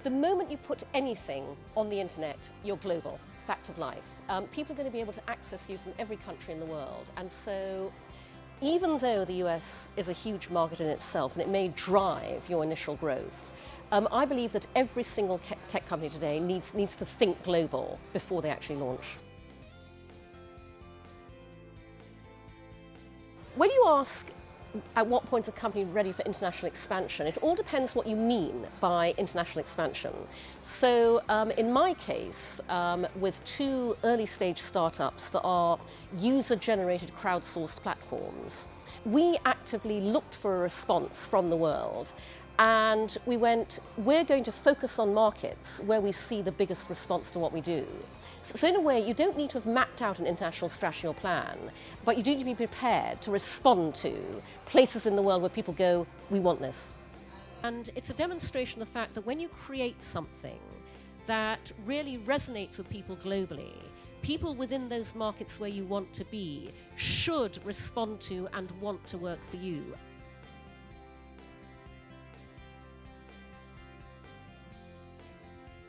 The moment you put anything on the internet, you're global, fact of life. People are going to be able to access you from every country in the world. And so even though the US is a huge market in itself and it may drive your initial growth, I believe that every single tech company today needs to think global before they actually launch. When you ask at what point is a company ready for international expansion, it all depends what you mean by international expansion. So in my case, with two early stage startups that are user-generated crowdsourced platforms, we actively looked for a response from the world. And we went, we're going to focus on markets where we see the biggest response to what we do. So in a way, you don't need to have mapped out an international strategy or plan, but you do need to be prepared to respond to places in the world where people go, we want this. And it's a demonstration of the fact that when you create something that really resonates with people globally, people within those markets where you want to be should respond to and want to work for you.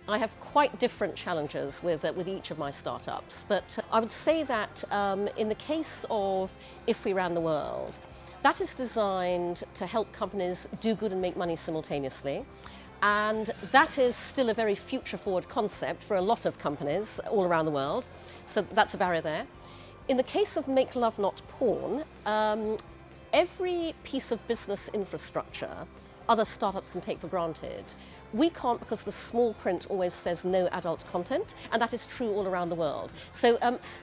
I have quite different challenges with each of my startups, but I would say that in the case of If We Ran the World, that is designed to help companies do good and make money simultaneously. And that is still a very future-forward concept for a lot of companies all around the world, so that's a barrier there. In the case of Make Love Not Porn, every piece of business infrastructure other startups can take for granted. We can't, because the small print always says no adult content, and that is true all around the world. So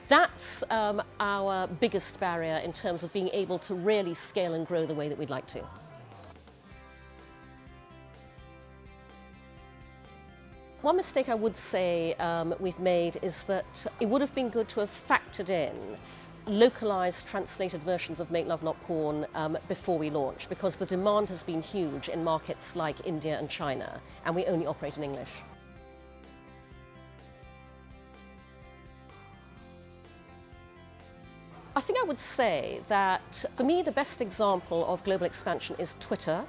that's our biggest barrier in terms of being able to really scale and grow the way that we'd like to. One mistake I would say we've made is that it would have been good to have factored in localized translated versions of Make Love Not Porn before we launch, because the demand has been huge in markets like India and China, and we only operate in English. I think I would say that for me the best example of global expansion is Twitter.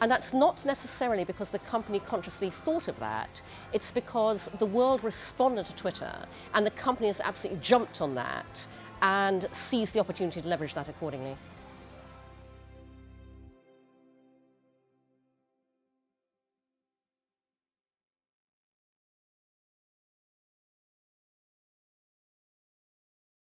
And that's not necessarily because the company consciously thought of that. It's because the world responded to Twitter and the company has absolutely jumped on that and seized the opportunity to leverage that accordingly.